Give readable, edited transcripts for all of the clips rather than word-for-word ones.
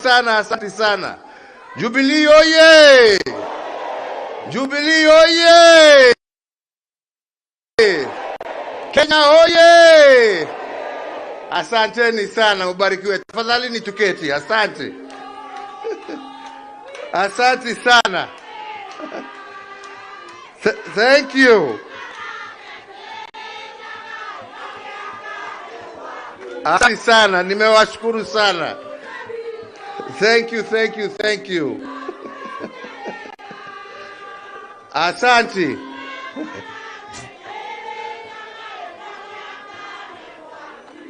sana, asante sana. Jubilee oye! Jubilee oye! Kenya oye! Asanteni sana, ubarikiwe. Tafadhali ni tuketi. Asante. Asante sana. Thank you. Asante sana, nimewashukuru sana. Thank you, thank you, thank you. Asante.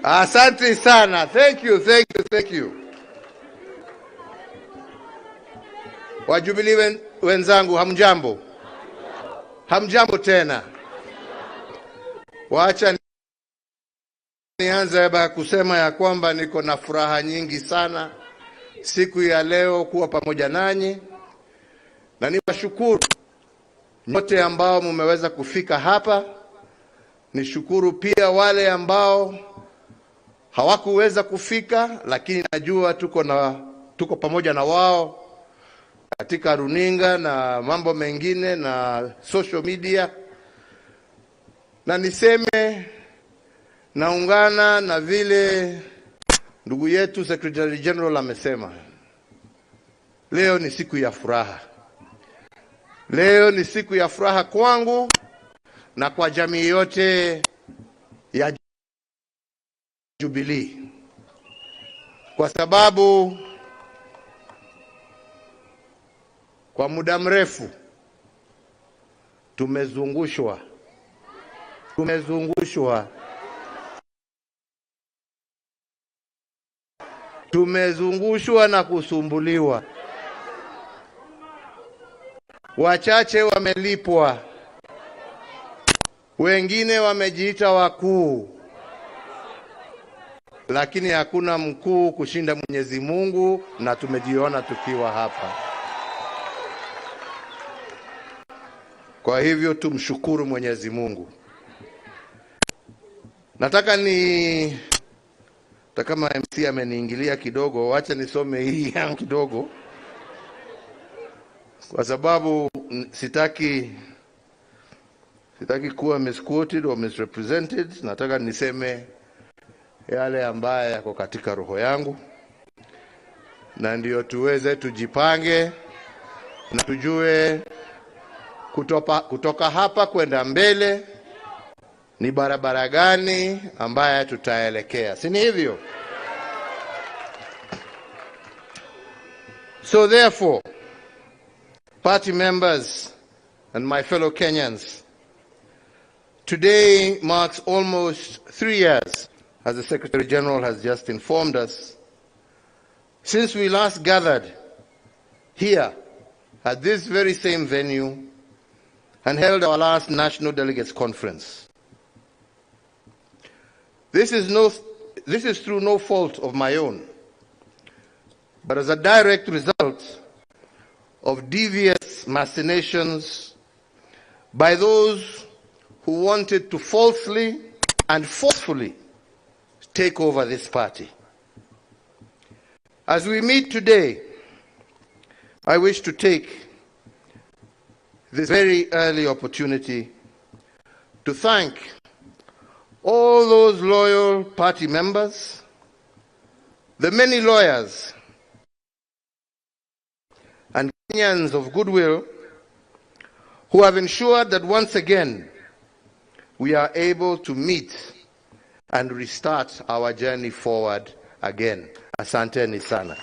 Asante sana. Thank you, thank you, thank you. Wajubilee wenzangu, hamjambo? Hamjambo tena. Waacha nianze kusema ya kwamba niko na furaha nyingi sana siku ya leo kuwa pamoja nanyi, na niwashukuru nyote ambao mmeweza kufika hapa. Nishukuru pia wale ambao hawakuweza kufika, lakini najua tuko pamoja na wao katika runinga na mambo mengine na social media. Na niseme naungana na vile ndugu yetu Secretary General amesema. Leo ni siku ya furaha. Leo ni siku ya furaha kwangu na kwa jamii yote ya Jubilee. Kwa sababu kwa muda mrefu tumezungushwa na kusumbuliwa. Wachache wamelipwa, wengine wamejiita wakuu, lakini hakuna mkuu kushinda Mwenyezi Mungu, na tumejiona tukiwa hapa. Kwa hivyo tumshukuru Mwenyezi Mungu. Nataka kama MC ameniingilia kidogo, wacha nisome hii yangu kidogo, kwa sababu sitaki kuwa misquoted or misrepresented. Nataka niseme yale ambaye yako katika roho yangu, na ndio tuweze tujipange na tujue kutoka hapa kwenda mbele ni barabara gani ambaye tutaelekea. Si ni hivyo? So therefore, party members and my fellow Kenyans, today marks almost 3 years, as the Secretary General has just informed us, since we last gathered here at this very same venue and held our last National Delegates Conference. This is through no fault of my own, but as a direct result of devious machinations by those who wanted to falsely and forcefully take over this party. As we meet today, I wish to take this very early opportunity to thank all those loyal party members, the many lawyers and Kenyans of goodwill who have ensured that once again we are able to meet and restart our journey forward again. Asanteni sana.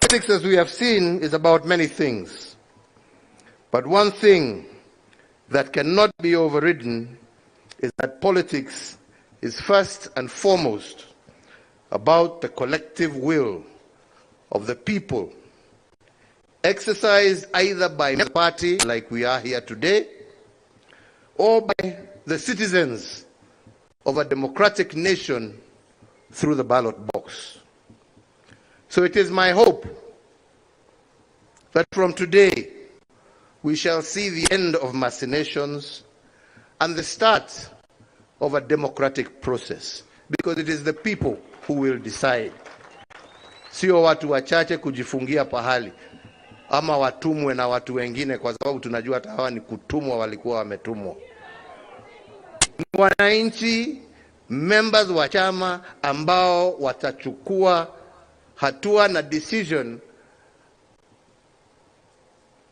Politics, as we have seen, is about many things. But one thing that cannot be overridden is that politics is first and foremost about the collective will of the people, exercised either by the party, like we are here today, or by the citizens of a democratic nation through the ballot box. So it is my hope that from today we shall see the end of machinations and the start of a democratic process, because it is the people who will decide. Sio watu wachache kujifungia pahali ama watumwe na watu wengine, kwa sababu tunajua hata hawa ni kutumwa, walikuwa wametumwa. Wananchi, members wa chama ambao watachukua hatua na decision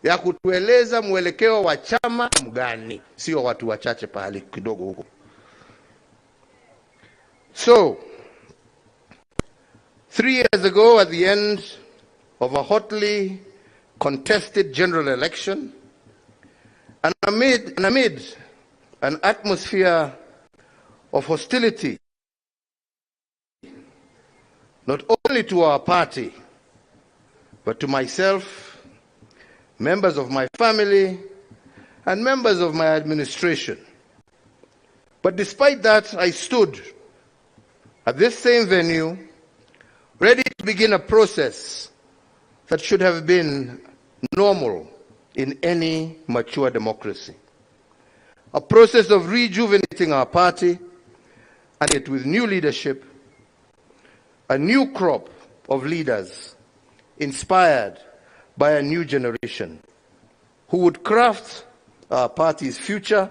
ya kutueleza mwelekeo wa chama mgani, sio watu wachache pahali kidogo huko. So 3 years ago, at the end of a hotly contested general election, and amid an atmosphere of hostility, not only to our party, but to myself, members of my family, and members of my administration. But despite that, I stood at this same venue, ready to begin a process that should have been normal in any mature democracy. A process of rejuvenating our party, and yet with new leadership, a new crop of leaders inspired by a new generation who would craft our party's future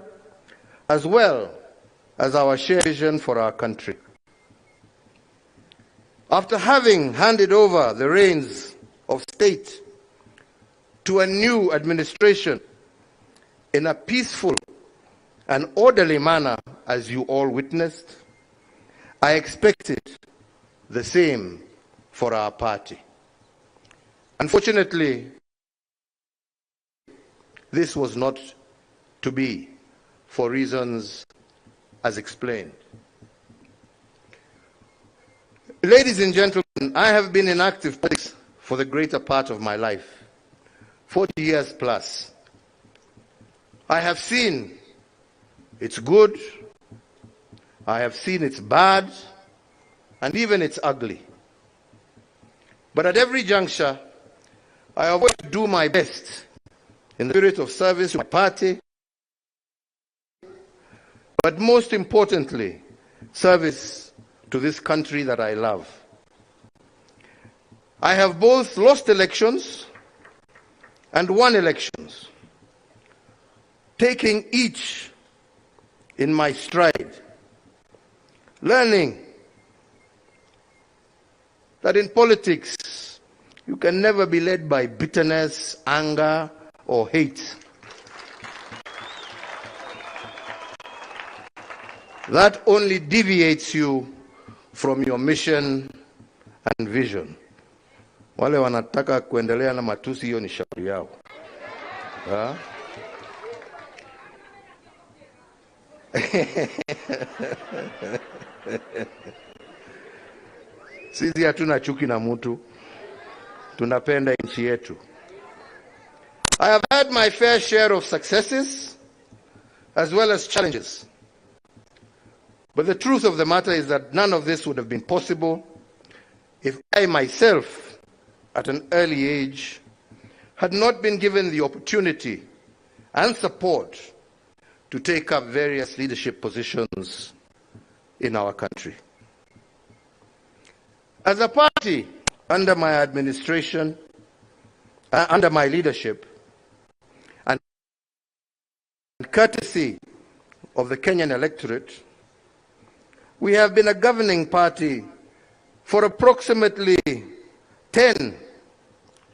as well as our shared vision for our country. After having handed over the reins of state to a new administration in a peaceful and orderly manner, as you all witnessed, I expected the same for our party. Unfortunately, this was not to be, for reasons as explained. Ladies and gentlemen, I have been in active politics for the greater part of my life, 40 years plus. I have seen its good, I have seen its bad, and even its ugly. But at every juncture, I always do my best in the spirit of service to my party, but most importantly, service to this country that I love. I have both lost elections and won elections, taking each in my stride, learning that in politics you can never be led by bitterness, anger, or hate. That only deviates you from your mission and vision. Wale wanataka kuendelea na matusi, hiyo ni shauri yao. Sisi hatuna chuki na mtu, tunapenda nchi yetu. I have had my fair share of successes as well as challenges. But the truth of the matter is that none of this would have been possible if I myself, at an early age, had not been given the opportunity and support to take up various leadership positions in our country. As a party, under my administration, under my leadership, and courtesy of the Kenyan electorate, we have been a governing party for approximately 10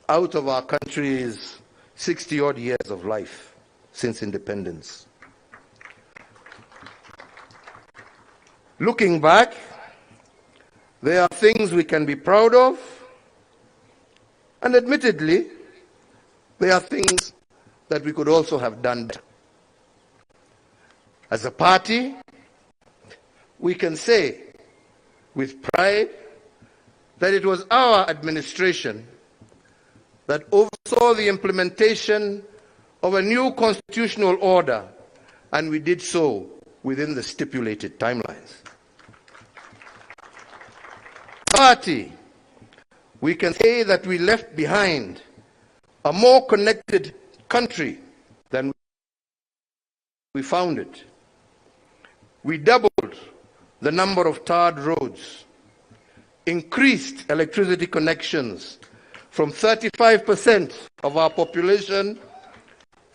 out of our country's 60-odd years of life since independence. Looking back, there are things we can be proud of, and admittedly, there are things that we could also have done better. As a party, we can say with pride that it was our administration that oversaw the implementation of a new constitutional order, and we did so within the stipulated timelines. Party, we can say that we left behind a more connected country than we found it. We doubled the number of tarred roads, increased electricity connections from 35% of our population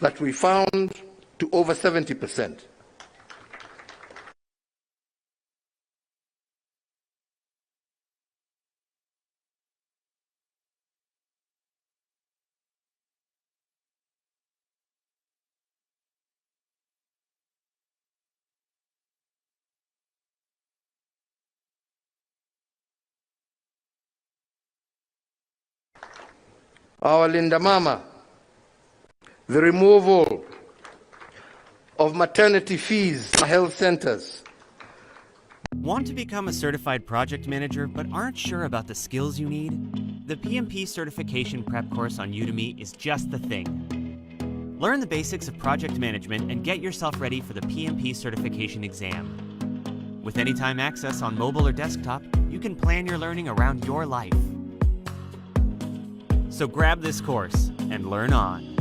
that we found to over 70%. Our Linda Mama, the removal of maternity fees in health centers. Want to become a certified project manager but aren't sure about the skills you need? The PMP certification prep course on Udemy is just the thing. Learn the basics of project management and get yourself ready for the PMP certification exam. With anytime access on mobile or desktop, you can plan your learning around your life. So grab this course and learn on.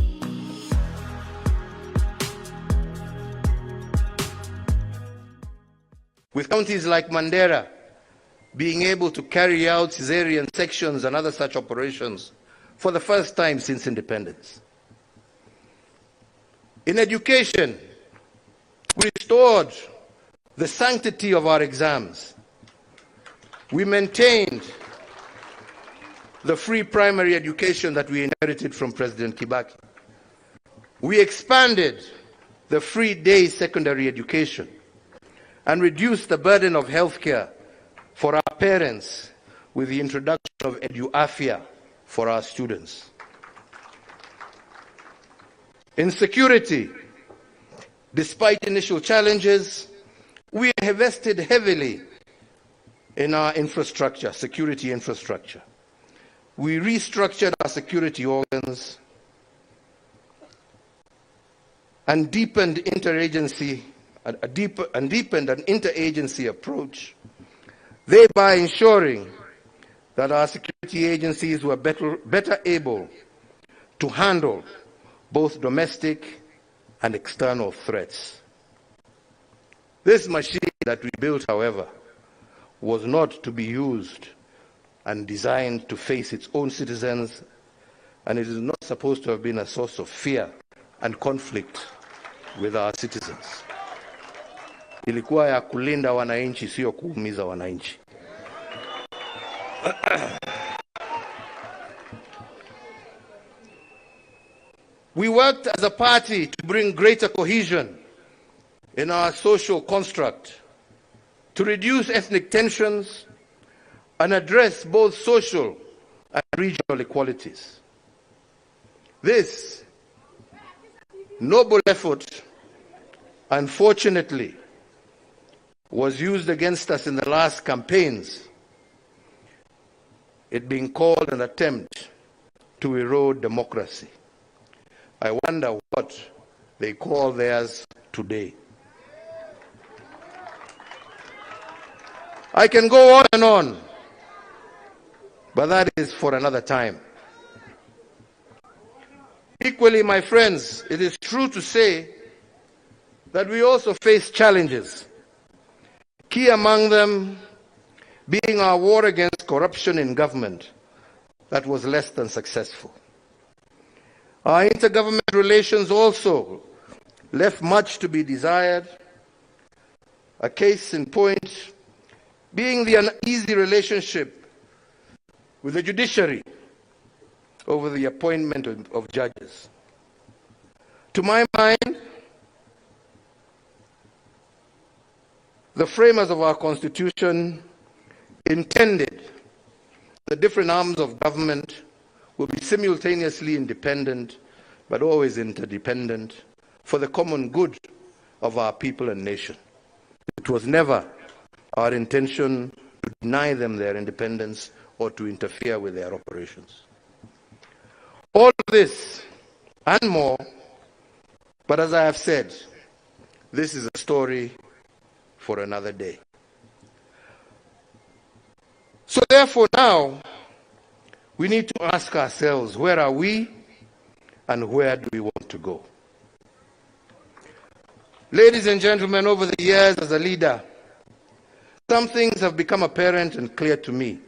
With counties like Mandera being able to carry out cesarean sections and other such operations for the first time since independence. In education, we restored the sanctity of our exams. We maintained the free primary education that we inherited from President Kibaki. We expanded the free day secondary education and reduced the burden of healthcare for our parents with the introduction of EduAfia for our students. In security, despite initial challenges, we invested heavily in our infrastructure, security infrastructure. We restructured our security organs and deepened an interagency approach, thereby ensuring that our security agencies were better able to handle both domestic and external threats. This machine that we built, however, was not to be used and designed to face its own citizens, and it is not supposed to have been a source of fear and conflict with our citizens. Ilikuwa ya kulinda wananchi, sio kuumiza wananchi. We worked as a party to bring greater cohesion in our social construct, to reduce ethnic tensions, and address both social and regional inequalities. This noble effort, unfortunately, was used against us in the last campaigns, it being called an attempt to erode democracy. I wonder what they call theirs today. I can go on and on, but that is for another time. Equally, my friends, it is true to say that we also face challenges. Key among them being our war against corruption in government that was less than successful. Our intergovernment relations also left much to be desired. A case in point being the uneasy relationship with the judiciary over the appointment of judges. To my mind, the framers of our Constitution intended the different arms of government will be simultaneously independent, but always interdependent, for the common good of our people and nation. It was never our intention to deny them their independence or to interfere with their operations. All of this and more, but as I have said, this is a story for another day. So therefore now, we need to ask ourselves, where are we and where do we want to go? Ladies and gentlemen, over the years as a leader, some things have become apparent and clear to me.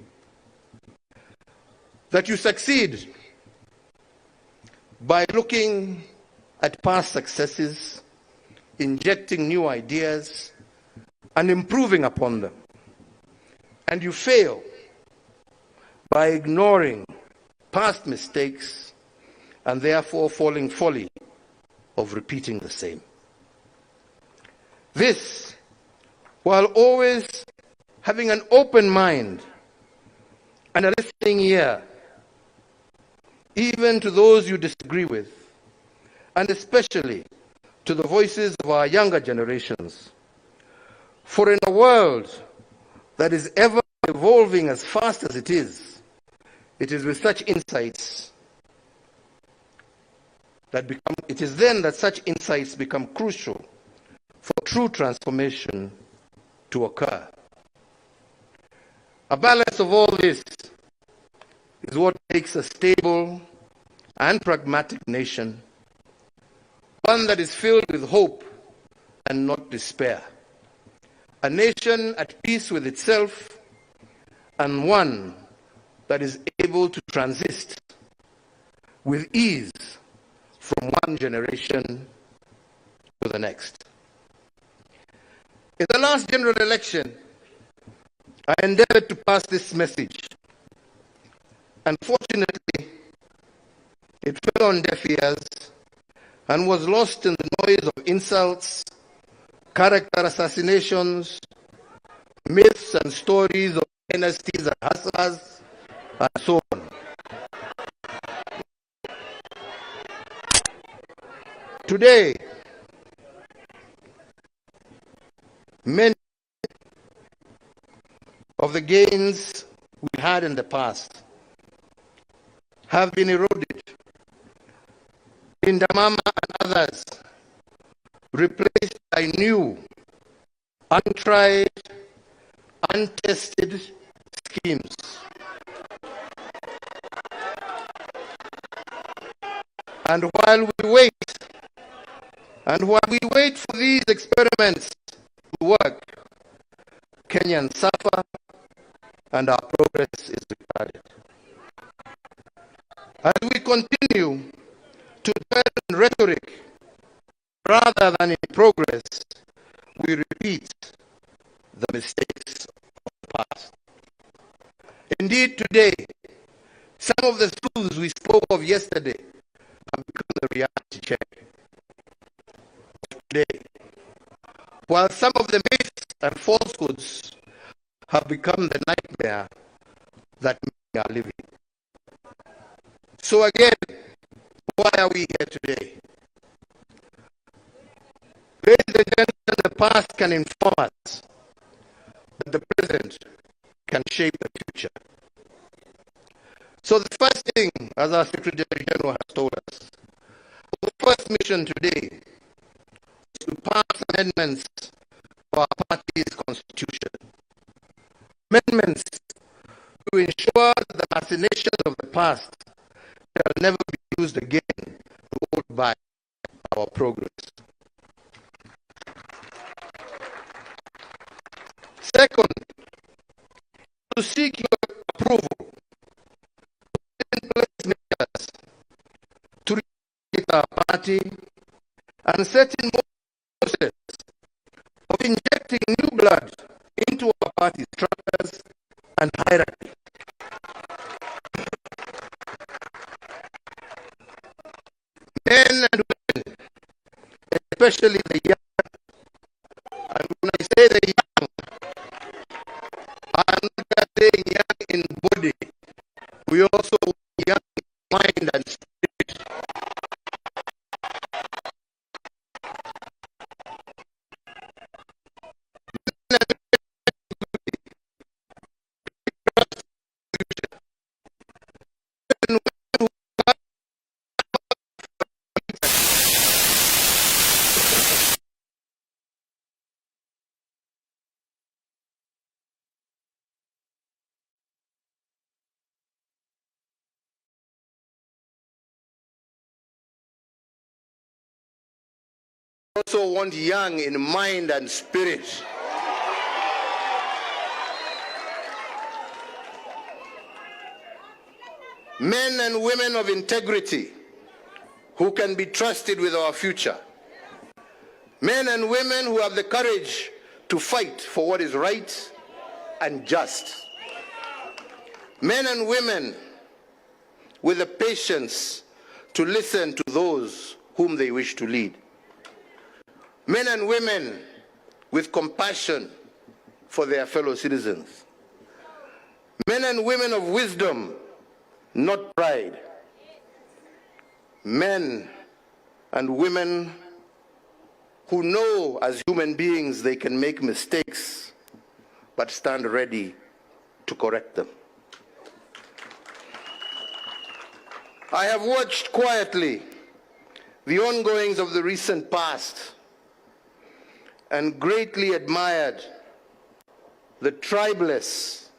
That you succeed by looking at past successes, injecting new ideas, and improving upon them. And you fail by ignoring past mistakes and therefore falling folly of repeating the same. This, while always having an open mind and a listening ear, even to those you disagree with, and especially to the voices of our younger generations. For in a world that is ever evolving as fast as it is with such insights that such insights become crucial for true transformation to occur. A balance of all this is what makes a stable and pragmatic nation, one that is filled with hope and not despair, a nation at peace with itself, and one that is able to transit with ease from one generation to the next. In the last general election, I endeavored to pass this message. Unfortunately, it fell on deaf ears and was lost in the noise of insults, character assassinations, myths and stories of dynasties and hustlers, and so on. Today, many of the gains we had in the past have been eroded. Indamama and others replaced by new, untried, untested schemes. And while we wait for these experiments to work, Kenyans suffer and our progress is retarded. As we continue to dwell in rhetoric rather than in progress, we repeat the mistakes of the past. Indeed, today, some of the truths we spoke of yesterday have become the reality check of today, while some of the myths and falsehoods have become the nightmare that many are living. So again, why are we here today? Ladies and gentlemen, the past can inform us, but the present can shape the future. So the first thing, as our Secretary General has told us, the first mission today is to pass amendments to our party's constitution. Amendments to ensure that the machinations of the past shall never be used again to hold back our progress. Second, to seek your approval in place measures to reshape our party and set in motion the process of injecting new blood into our party structures and hierarchy. Men and women, especially the young, and when I say the young, I'm not just saying young in body, we also young in mind and spirit. also want young in mind and spirit. Men and women of integrity who can be trusted with our future. Men and women who have the courage to fight for what is right and just. Men and women with the patience to listen to those whom they wish to lead. Men and women with compassion for their fellow citizens. Men and women of wisdom, not pride. Men and women who know as human beings they can make mistakes, but stand ready to correct them. I have watched quietly the ongoings of the recent past and greatly admired the tribeless,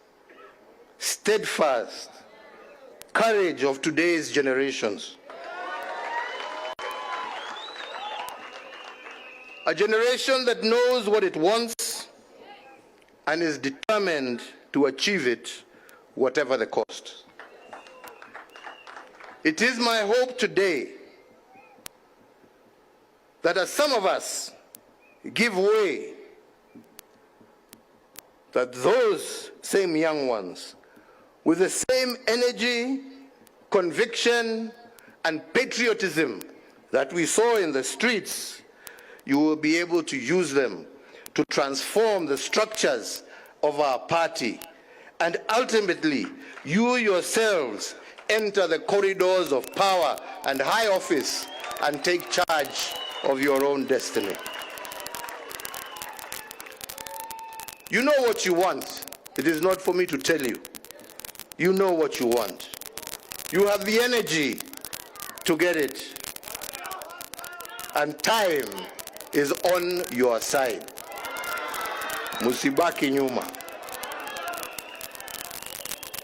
steadfast courage of today's generations. A generation that knows what it wants and is determined to achieve it, whatever the cost. It is my hope today that as some of us give way, that those same young ones, with the same energy, conviction, and patriotism that we saw in the streets, you will be able to use them to transform the structures of our party. And ultimately, you yourselves enter the corridors of power and high office and take charge of your own destiny. You know what you want. It is not for me to tell you. You know what you want. You have the energy to get it. And time is on your side. Musibaki nyuma.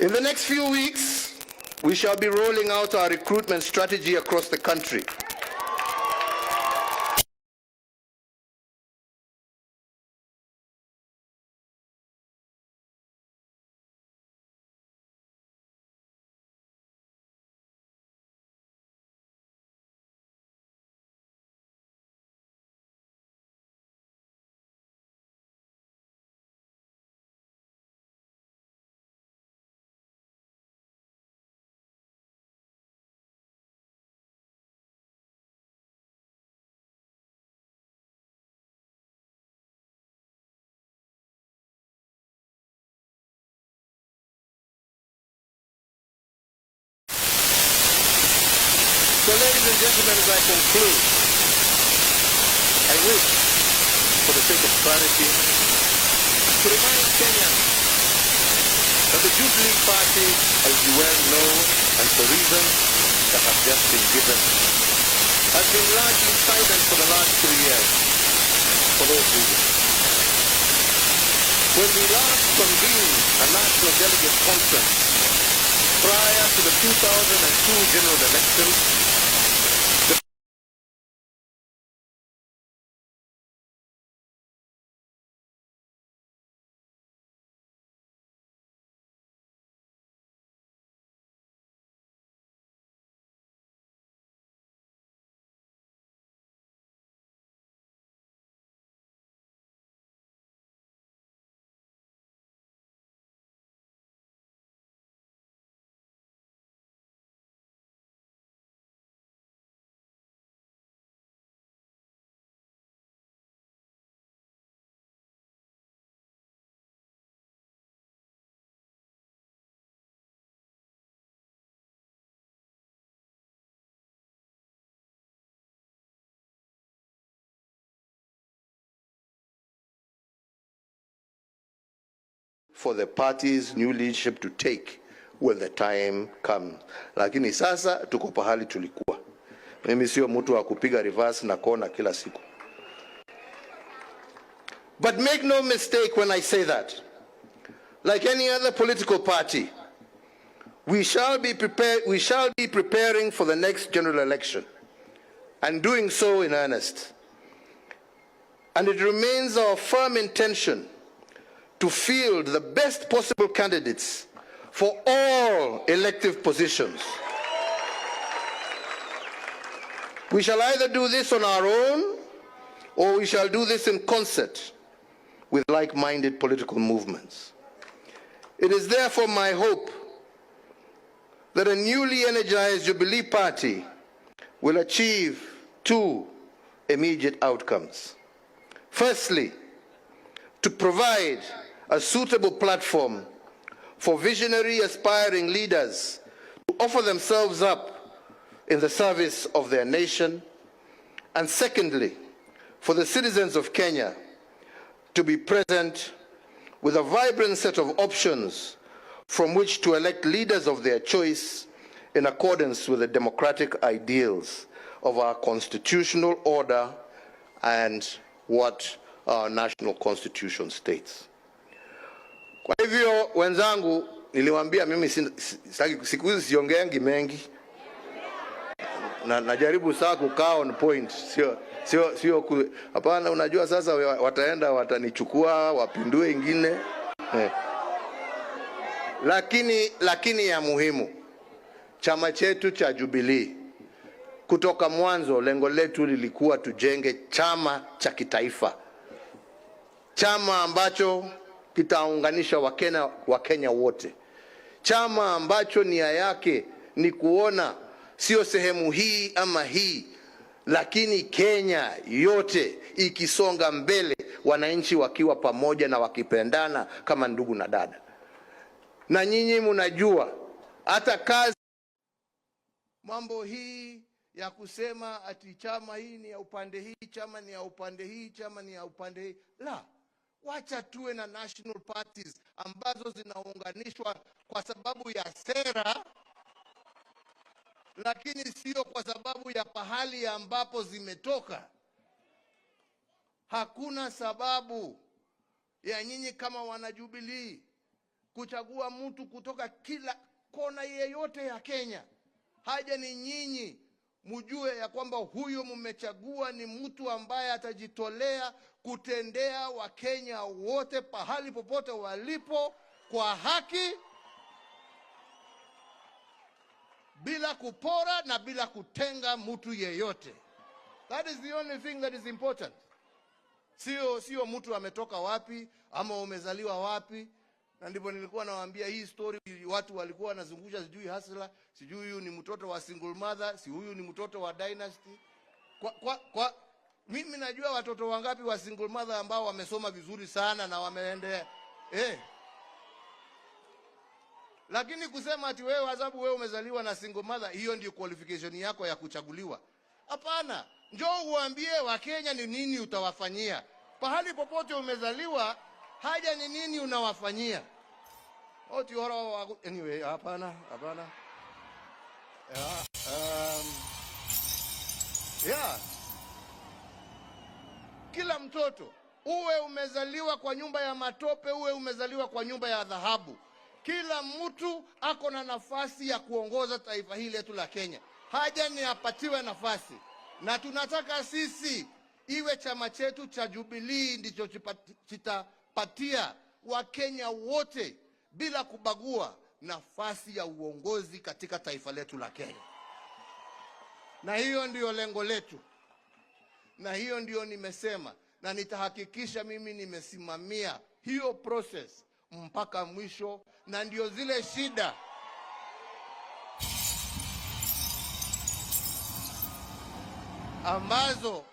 In the next few weeks, we shall be rolling out our recruitment strategy across the country. So, ladies and gentlemen, as I conclude, I wish, for the sake of clarity, to remind Kenyans that the Jubilee Party, as you well know, and for reasons that have just been given, has been largely silent for the last 3 years, for those reasons. When we last convened a national delegate conference prior to the 2002 general elections, for the party's new leadership to take when the time comes. Lakini sasa tuko pahali tulikuwa. Mimi sio mtu wa kupiga reverse na kona kila siku. But make no mistake when I say that. Like any other political party, we shall be preparing for the next general election, and doing so in earnest. And it remains our firm intention to field the best possible candidates for all elective positions. We shall either do this on our own, or we shall do this in concert with like-minded political movements. It is therefore my hope that a newly energized Jubilee Party will achieve two immediate outcomes. Firstly, to provide a suitable platform for visionary aspiring leaders to offer themselves up in the service of their nation, and secondly, for the citizens of Kenya to be present with a vibrant set of options from which to elect leaders of their choice in accordance with the democratic ideals of our constitutional order and what our national constitution states. Kwa hivyo wenzangu, niliwaambia mimi siku hizi siongeangi mengi, na najaribu saa kukaa on point, sio hapana. Unajua sasa wataenda watanichukua wapindue ingine lakini ya muhimu, chama chetu cha Jubilee kutoka mwanzo lengo letu lilikuwa tujenge chama cha kitaifa, chama ambacho kitaunganisha Wakenya wote, chama ambacho nia yake ni kuona sio sehemu hii ama hii, lakini Kenya yote ikisonga mbele, wananchi wakiwa pamoja na wakipendana kama ndugu na dada. Na nyinyi mnajua hata kazi mambo hii ya kusema ati chama hii ni ya upande hii, chama ni ya upande hii, chama ni ya upande hii, la, wacha tuwe na national parties ambazo zinaunganishwa kwa sababu ya sera, lakini sio kwa sababu ya pahali ambapo zimetoka. Hakuna sababu ya nyinyi kama wana Jubilee kuchagua mtu kutoka kila kona yeyote ya Kenya. Haja ni nyinyi mjue ya kwamba huyo mmechagua ni mtu ambaye atajitolea kutendea Wakenya wote pahali popote walipo kwa haki, bila kupora na bila kutenga mtu yeyote. That is the only thing that is important. Sio mtu ametoka wapi ama umezaliwa wapi. Na ndipo nilikuwa nawaambia hii story, watu walikuwa wanazungusha sijui hasla, sijui huyu ni mtoto wa single mother, si huyu ni mtoto wa dynasty. Mimi najua watoto wangapi wa single mother ambao wamesoma vizuri sana na wameendea lakini kusema ati wewe sababu wewe umezaliwa na single mother, hiyo ndio qualification yako ya kuchaguliwa? Hapana. Njoo uambie Wakenya ni nini utawafanyia. Pahali popote umezaliwa, haja ni nini unawafanyia. Anyway, hapana. Kila mtoto, uwe umezaliwa kwa nyumba ya matope, uwe umezaliwa kwa nyumba ya dhahabu, kila mtu ako na nafasi ya kuongoza taifa hili letu la Kenya. Haja ni apatiwe nafasi. Na tunataka sisi iwe chama chetu cha Jubilee ndicho kitapatia Wakenya wote bila kubagua nafasi ya uongozi katika taifa letu la Kenya. Na hiyo ndio lengo letu. Na hiyo ndio nimesema, na nitahakikisha mimi nimesimamia hiyo process mpaka mwisho. Na ndio zile shida ambazo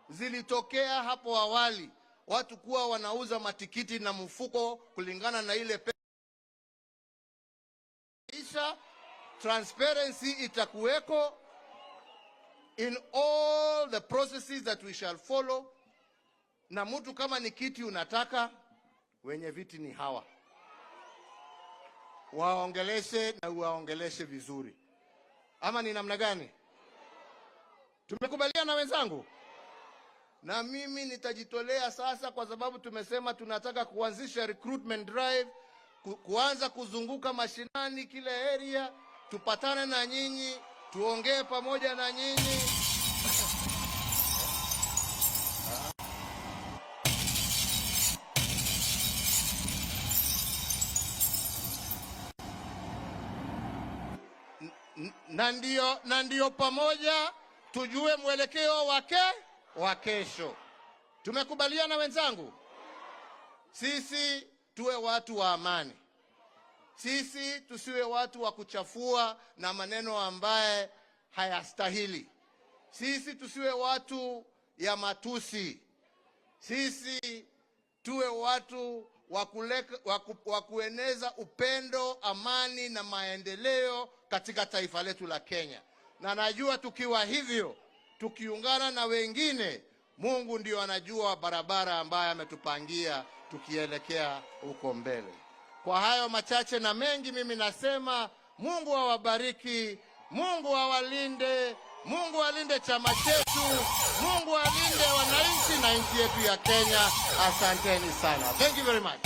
zilitokea hapo awali, watu kuwa wanauza matikiti na mfuko kulingana na ile pesa. Transparency itakuweko in all the processes that we shall follow. Na mtu kama ni kiti unataka, wenye viti ni hawa, waongeleshe na waongeleshe vizuri. Ama ni namna gani? Tumekubaliana wenzangu? Na mimi nitajitolea sasa, kwa sababu tumesema tunataka kuanzisha recruitment drive, kuanza kuzunguka mashinani kila area, tupatane na nyinyi, tuongee pamoja na nyinyi. na ndio pamoja tujue mwelekeo wa kesho. Tumekubaliana wenzangu? Sisi tuwe watu wa amani. Sisi tusiwe watu wa kuchafua na maneno ambaye hayastahili. Sisi tusiwe watu ya matusi. Sisi tuwe watu wa kueneza upendo, amani na maendeleo katika taifa letu la Kenya. Na najua tukiwa hivyo, tukiungana na wengine, Mungu ndio anajua barabara ambayo ametupangia tukielekea huko mbele. Kwa hayo machache na mengi, mimi nasema Mungu awabariki, Mungu awalinde, Mungu alinde chama chetu, Mungu alinde wananchi na nchi yetu ya Kenya. Asanteni sana. Thank you very much.